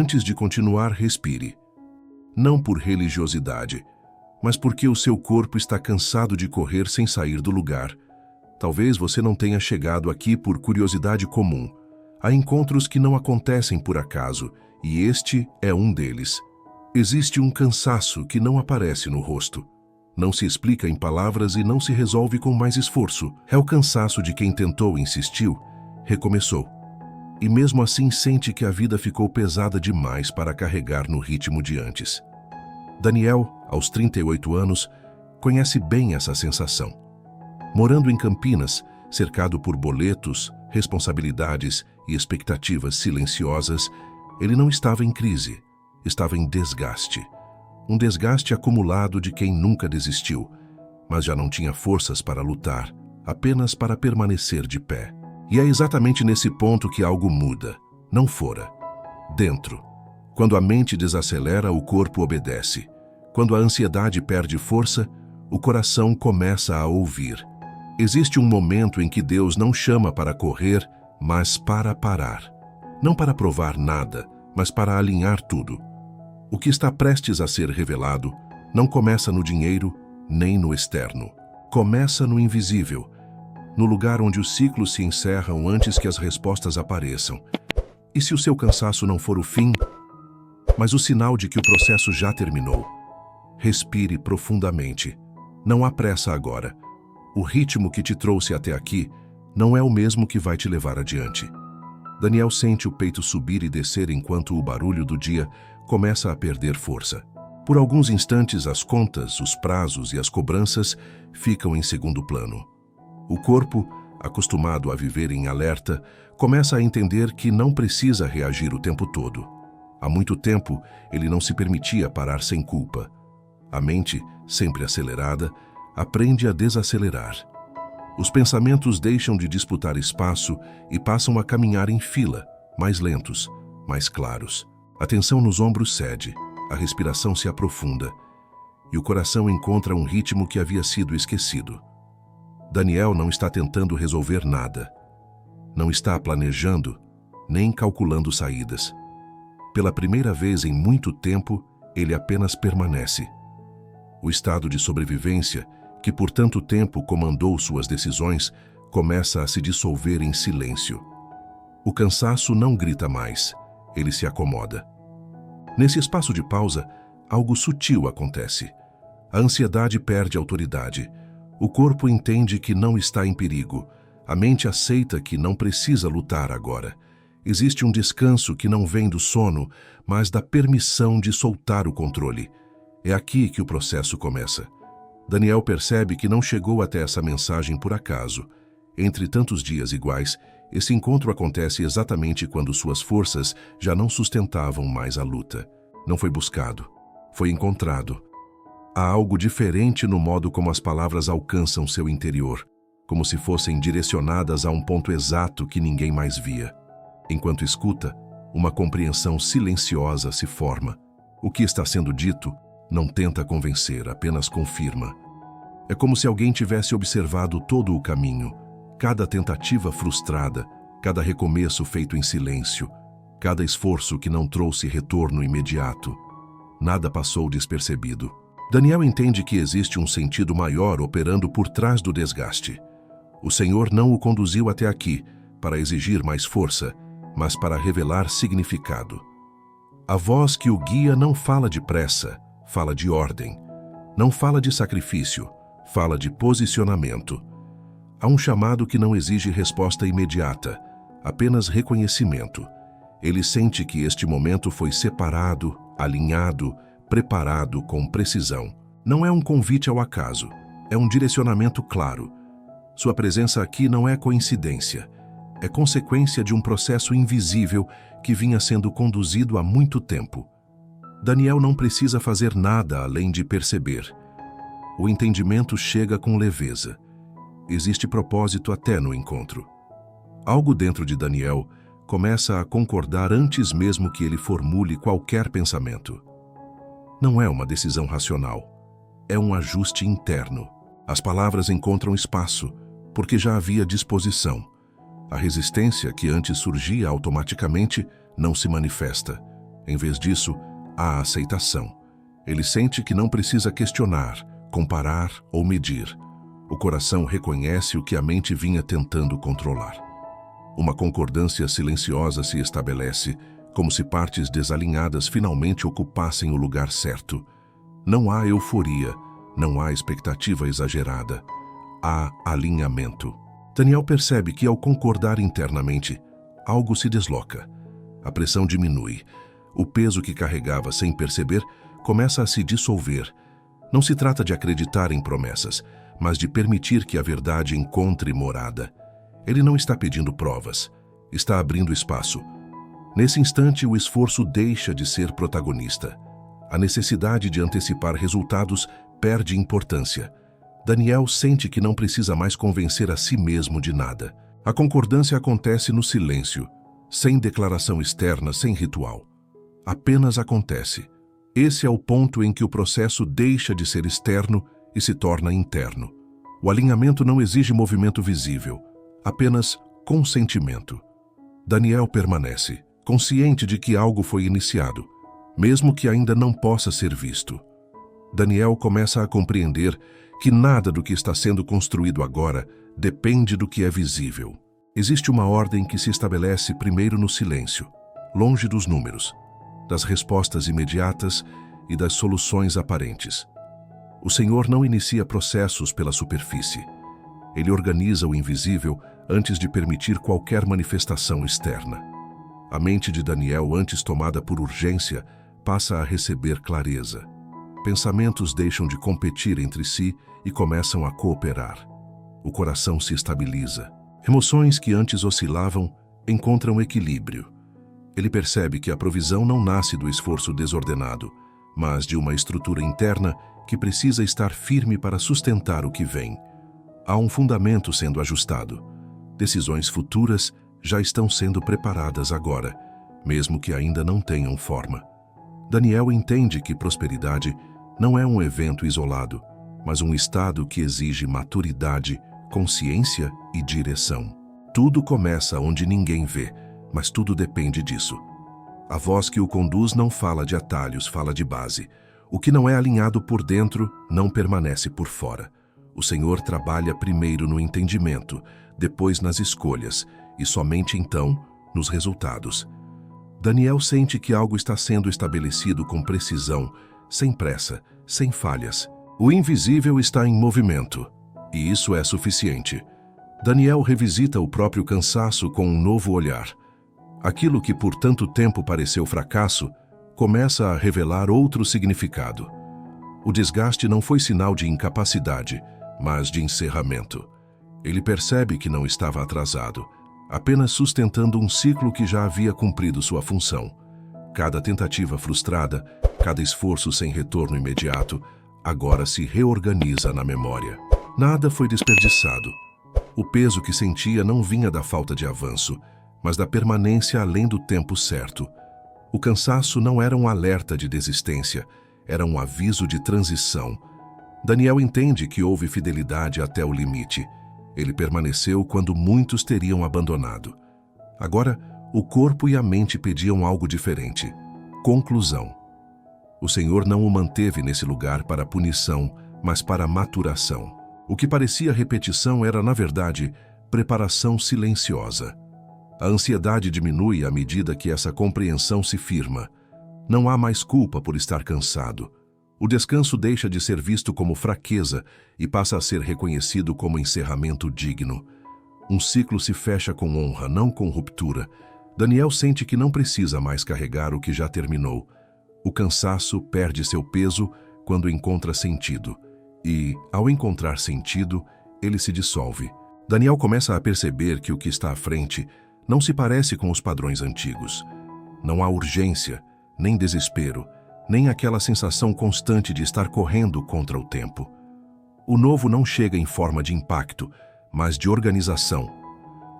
Antes de continuar, respire. Não por religiosidade, mas porque o seu corpo está cansado de correr sem sair do lugar. Talvez você não tenha chegado aqui por curiosidade comum. Há encontros que não acontecem por acaso, e este é um deles. Existe um cansaço que não aparece no rosto. Não se explica em palavras e não se resolve com mais esforço. É o cansaço de quem tentou, insistiu, recomeçou. E mesmo assim sente que a vida ficou pesada demais para carregar no ritmo de antes. Daniel, aos 38 anos, conhece bem essa sensação. Morando em Campinas, cercado por boletos, responsabilidades e expectativas silenciosas, ele não estava em crise, estava em desgaste. Um desgaste acumulado de quem nunca desistiu, mas já não tinha forças para lutar, apenas para permanecer de pé. E é exatamente nesse ponto que algo muda, não fora, dentro. Quando a mente desacelera, o corpo obedece. Quando a ansiedade perde força, o coração começa a ouvir. Existe um momento em que Deus não chama para correr, mas para parar. Não para provar nada, mas para alinhar tudo. O que está prestes a ser revelado não começa no dinheiro, nem no externo. Começa no invisível, no lugar onde os ciclos se encerram antes que as respostas apareçam. E se o seu cansaço não for o fim, mas o sinal de que o processo já terminou? Respire profundamente. Não há pressa agora. O ritmo que te trouxe até aqui não é o mesmo que vai te levar adiante. Daniel sente o peito subir e descer enquanto o barulho do dia começa a perder força. Por alguns instantes, as contas, os prazos e as cobranças ficam em segundo plano. O corpo, acostumado a viver em alerta, começa a entender que não precisa reagir o tempo todo. Há muito tempo, ele não se permitia parar sem culpa. A mente, sempre acelerada, aprende a desacelerar. Os pensamentos deixam de disputar espaço e passam a caminhar em fila, mais lentos, mais claros. A tensão nos ombros cede, a respiração se aprofunda e o coração encontra um ritmo que havia sido esquecido. Daniel não está tentando resolver nada. Não está planejando, nem calculando saídas. Pela primeira vez em muito tempo, ele apenas permanece. O estado de sobrevivência, que por tanto tempo comandou suas decisões, começa a se dissolver em silêncio. O cansaço não grita mais, ele se acomoda. Nesse espaço de pausa, algo sutil acontece. A ansiedade perde autoridade. O corpo entende que não está em perigo. A mente aceita que não precisa lutar agora. Existe um descanso que não vem do sono, mas da permissão de soltar o controle. É aqui que o processo começa. Daniel percebe que não chegou até essa mensagem por acaso. Entre tantos dias iguais, esse encontro acontece exatamente quando suas forças já não sustentavam mais a luta. Não foi buscado, foi encontrado. Há algo diferente no modo como as palavras alcançam seu interior, como se fossem direcionadas a um ponto exato que ninguém mais via. Enquanto escuta, uma compreensão silenciosa se forma. O que está sendo dito não tenta convencer, apenas confirma. É como se alguém tivesse observado todo o caminho, cada tentativa frustrada, cada recomeço feito em silêncio, cada esforço que não trouxe retorno imediato. Nada passou despercebido. Daniel entende que existe um sentido maior operando por trás do desgaste. O Senhor não o conduziu até aqui para exigir mais força, mas para revelar significado. A voz que o guia não fala de pressa, fala de ordem. Não fala de sacrifício, fala de posicionamento. Há um chamado que não exige resposta imediata, apenas reconhecimento. Ele sente que este momento foi separado, alinhado, preparado com precisão. Não é um convite ao acaso, é um direcionamento claro. Sua presença aqui não é coincidência, é consequência de um processo invisível que vinha sendo conduzido há muito tempo. Daniel não precisa fazer nada além de perceber. O entendimento chega com leveza. Existe propósito até no encontro. Algo dentro de Daniel começa a concordar antes mesmo que ele formule qualquer pensamento. Não é uma decisão racional, é um ajuste interno. As palavras encontram espaço, porque já havia disposição. A resistência que antes surgia automaticamente não se manifesta. Em vez disso, há aceitação. Ele sente que não precisa questionar, comparar ou medir. O coração reconhece o que a mente vinha tentando controlar. Uma concordância silenciosa se estabelece, como se partes desalinhadas finalmente ocupassem o lugar certo. Não há euforia, não há expectativa exagerada. Há alinhamento. Daniel percebe que, ao concordar internamente, algo se desloca. A pressão diminui. O peso que carregava sem perceber começa a se dissolver. Não se trata de acreditar em promessas, mas de permitir que a verdade encontre morada. Ele não está pedindo provas, está abrindo espaço. Nesse instante, o esforço deixa de ser protagonista. A necessidade de antecipar resultados perde importância. Daniel sente que não precisa mais convencer a si mesmo de nada. A concordância acontece no silêncio, sem declaração externa, sem ritual. Apenas acontece. Esse é o ponto em que o processo deixa de ser externo e se torna interno. O alinhamento não exige movimento visível, apenas consentimento. Daniel permanece, consciente de que algo foi iniciado, mesmo que ainda não possa ser visto. Daniel começa a compreender que nada do que está sendo construído agora depende do que é visível. Existe uma ordem que se estabelece primeiro no silêncio, longe dos números, das respostas imediatas e das soluções aparentes. O Senhor não inicia processos pela superfície. Ele organiza o invisível antes de permitir qualquer manifestação externa. A mente de Daniel, antes tomada por urgência, passa a receber clareza. Pensamentos deixam de competir entre si e começam a cooperar. O coração se estabiliza. Emoções que antes oscilavam encontram equilíbrio. Ele percebe que a provisão não nasce do esforço desordenado, mas de uma estrutura interna que precisa estar firme para sustentar o que vem. Há um fundamento sendo ajustado. Decisões futuras já estão sendo preparadas agora, mesmo que ainda não tenham forma. Daniel entende que prosperidade não é um evento isolado, mas um estado que exige maturidade, consciência e direção. Tudo começa onde ninguém vê, mas tudo depende disso. A voz que o conduz não fala de atalhos, fala de base. O que não é alinhado por dentro não permanece por fora. O Senhor trabalha primeiro no entendimento, depois nas escolhas e somente então nos resultados. Daniel sente que algo está sendo estabelecido com precisão, sem pressa, sem falhas. O invisível está em movimento, e isso é suficiente. Daniel revisita o próprio cansaço com um novo olhar. Aquilo que por tanto tempo pareceu fracasso começa a revelar outro significado. O desgaste não foi sinal de incapacidade, mas de encerramento. Ele percebe que não estava atrasado, apenas sustentando um ciclo que já havia cumprido sua função. Cada tentativa frustrada, cada esforço sem retorno imediato, agora se reorganiza na memória. Nada foi desperdiçado. O peso que sentia não vinha da falta de avanço, mas da permanência além do tempo certo. O cansaço não era um alerta de desistência, era um aviso de transição. Daniel entende que houve fidelidade até o limite. Ele permaneceu quando muitos teriam abandonado. Agora, o corpo e a mente pediam algo diferente. Conclusão. O Senhor não o manteve nesse lugar para punição, mas para maturação. O que parecia repetição era, na verdade, preparação silenciosa. A ansiedade diminui à medida que essa compreensão se firma. Não há mais culpa por estar cansado. O descanso deixa de ser visto como fraqueza e passa a ser reconhecido como encerramento digno. Um ciclo se fecha com honra, não com ruptura. Daniel sente que não precisa mais carregar o que já terminou. O cansaço perde seu peso quando encontra sentido. E, ao encontrar sentido, ele se dissolve. Daniel começa a perceber que o que está à frente não se parece com os padrões antigos. Não há urgência, nem desespero, nem aquela sensação constante de estar correndo contra o tempo. O novo não chega em forma de impacto, mas de organização.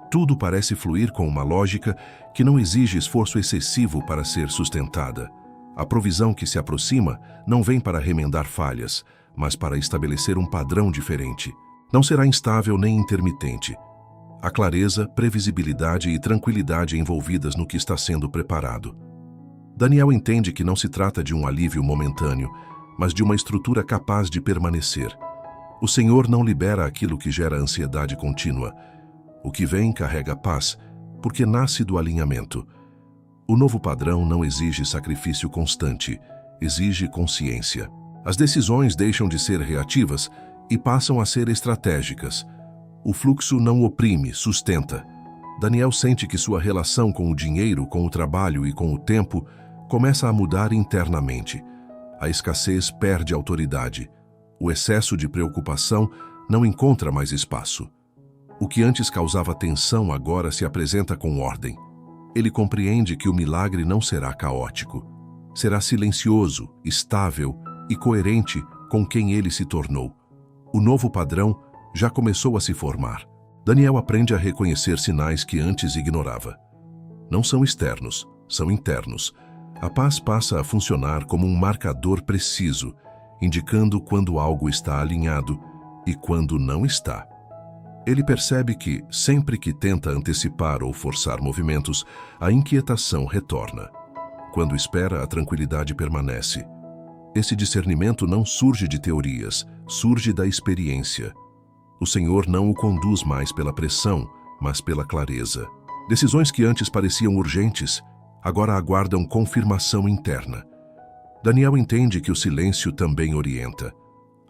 Tudo parece fluir com uma lógica que não exige esforço excessivo para ser sustentada. A provisão que se aproxima não vem para remendar falhas, mas para estabelecer um padrão diferente. Não será instável nem intermitente. Há clareza, previsibilidade e tranquilidade envolvidas no que está sendo preparado. Daniel entende que não se trata de um alívio momentâneo, mas de uma estrutura capaz de permanecer. O Senhor não libera aquilo que gera ansiedade contínua. O que vem carrega paz, porque nasce do alinhamento. O novo padrão não exige sacrifício constante, exige consciência. As decisões deixam de ser reativas e passam a ser estratégicas. O fluxo não oprime, sustenta. Daniel sente que sua relação com o dinheiro, com o trabalho e com o tempo começa a mudar internamente. A escassez perde autoridade. O excesso de preocupação não encontra mais espaço. O que antes causava tensão agora se apresenta com ordem. Ele compreende que o milagre não será caótico. Será silencioso, estável e coerente com quem ele se tornou. O novo padrão já começou a se formar. Daniel aprende a reconhecer sinais que antes ignorava. Não são externos, são internos. A paz passa a funcionar como um marcador preciso, indicando quando algo está alinhado e quando não está. Ele percebe que, sempre que tenta antecipar ou forçar movimentos, a inquietação retorna. Quando espera, a tranquilidade permanece. Esse discernimento não surge de teorias, surge da experiência. O Senhor não o conduz mais pela pressão, mas pela clareza. Decisões que antes pareciam urgentes, agora aguardam confirmação interna. Daniel entende que o silêncio também orienta.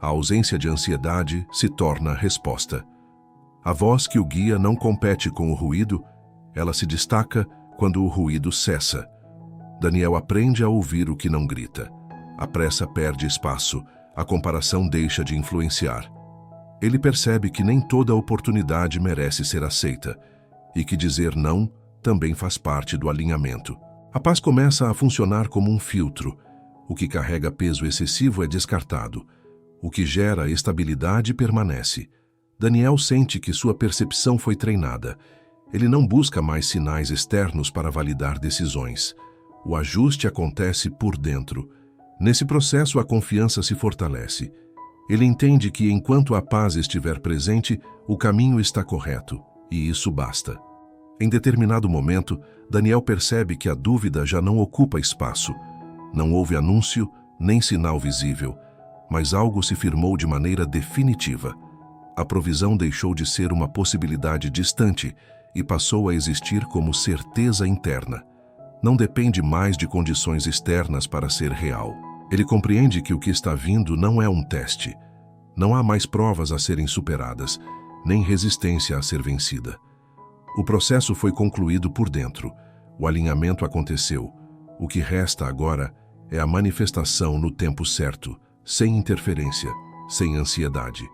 A ausência de ansiedade se torna resposta. A voz que o guia não compete com o ruído, ela se destaca quando o ruído cessa. Daniel aprende a ouvir o que não grita. A pressa perde espaço, a comparação deixa de influenciar. Ele percebe que nem toda oportunidade merece ser aceita e que dizer não também faz parte do alinhamento. A paz começa a funcionar como um filtro. O que carrega peso excessivo é descartado. O que gera estabilidade permanece. Daniel sente que sua percepção foi treinada. Ele não busca mais sinais externos para validar decisões. O ajuste acontece por dentro. Nesse processo, a confiança se fortalece. Ele entende que, enquanto a paz estiver presente, o caminho está correto, e isso basta. Em determinado momento, Daniel percebe que a dúvida já não ocupa espaço. Não houve anúncio, nem sinal visível, mas algo se firmou de maneira definitiva. A provisão deixou de ser uma possibilidade distante e passou a existir como certeza interna. Não depende mais de condições externas para ser real. Ele compreende que o que está vindo não é um teste. Não há mais provas a serem superadas, nem resistência a ser vencida. O processo foi concluído por dentro. O alinhamento aconteceu. O que resta agora é a manifestação no tempo certo, sem interferência, sem ansiedade.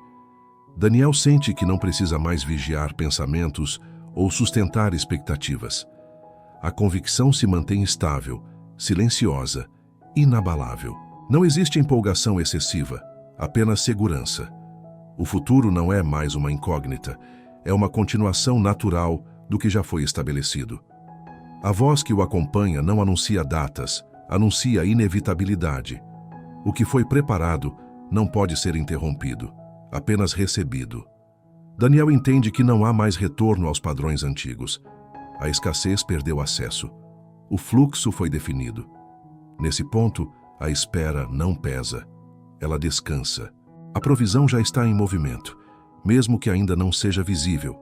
Daniel sente que não precisa mais vigiar pensamentos ou sustentar expectativas. A convicção se mantém estável, silenciosa, inabalável. Não existe empolgação excessiva, apenas segurança. O futuro não é mais uma incógnita, é uma continuação natural do que já foi estabelecido. A voz que o acompanha não anuncia datas, anuncia inevitabilidade. O que foi preparado não pode ser interrompido, apenas recebido. Daniel entende que não há mais retorno aos padrões antigos. A escassez perdeu acesso. O fluxo foi definido. Nesse ponto, a espera não pesa. Ela descansa. A provisão já está em movimento, mesmo que ainda não seja visível.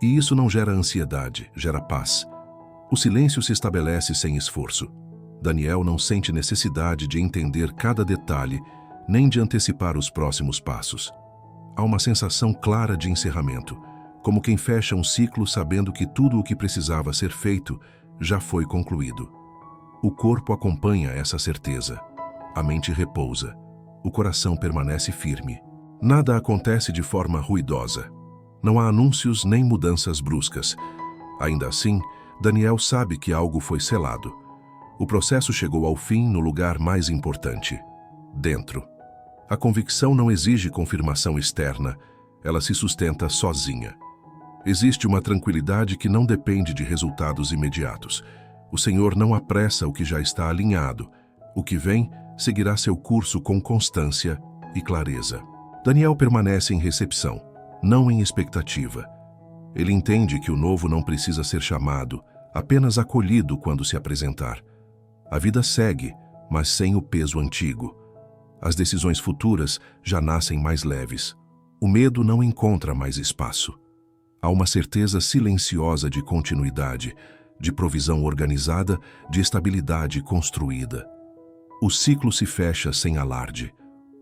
E isso não gera ansiedade, gera paz. O silêncio se estabelece sem esforço. Daniel não sente necessidade de entender cada detalhe, nem de antecipar os próximos passos. Há uma sensação clara de encerramento, como quem fecha um ciclo sabendo que tudo o que precisava ser feito já foi concluído. O corpo acompanha essa certeza. A mente repousa. O coração permanece firme. Nada acontece de forma ruidosa. Não há anúncios nem mudanças bruscas. Ainda assim, Daniel sabe que algo foi selado. O processo chegou ao fim no lugar mais importante, dentro. A convicção não exige confirmação externa, ela se sustenta sozinha. Existe uma tranquilidade que não depende de resultados imediatos. O Senhor não apressa o que já está alinhado. O que vem seguirá seu curso com constância e clareza. Daniel permanece em recepção, não em expectativa. Ele entende que o novo não precisa ser chamado, apenas acolhido quando se apresentar. A vida segue, mas sem o peso antigo. As decisões futuras já nascem mais leves. O medo não encontra mais espaço. Há uma certeza silenciosa de continuidade, de provisão organizada, de estabilidade construída. O ciclo se fecha sem alarde.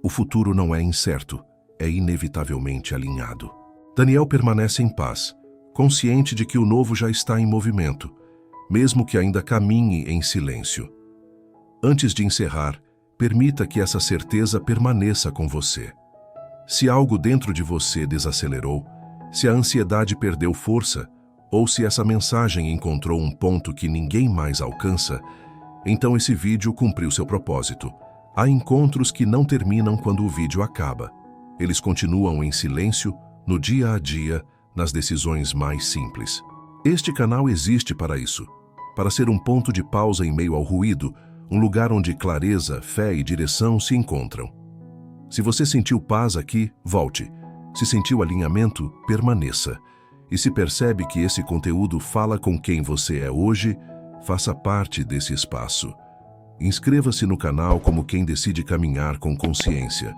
O futuro não é incerto, é inevitavelmente alinhado. Daniel permanece em paz, consciente de que o novo já está em movimento, mesmo que ainda caminhe em silêncio. Antes de encerrar, permita que essa certeza permaneça com você. Se algo dentro de você desacelerou, se a ansiedade perdeu força, ou se essa mensagem encontrou um ponto que ninguém mais alcança, então esse vídeo cumpriu seu propósito. Há encontros que não terminam quando o vídeo acaba. Eles continuam em silêncio, no dia a dia, nas decisões mais simples. Este canal existe para isso, para ser um ponto de pausa em meio ao ruído, um lugar onde clareza, fé e direção se encontram. Se você sentiu paz aqui, volte. Se sentiu alinhamento, permaneça. E se percebe que esse conteúdo fala com quem você é hoje, faça parte desse espaço. Inscreva-se no canal como quem decide caminhar com consciência.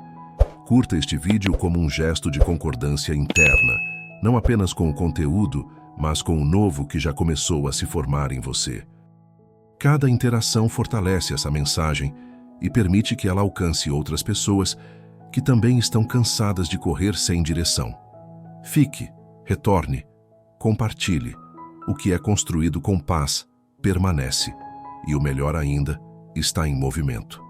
Curta este vídeo como um gesto de concordância interna, não apenas com o conteúdo, mas com o novo que já começou a se formar em você. Cada interação fortalece essa mensagem e permite que ela alcance outras pessoas que também estão cansadas de correr sem direção. Fique, retorne, compartilhe. O que é construído com paz permanece, e o melhor ainda, está em movimento.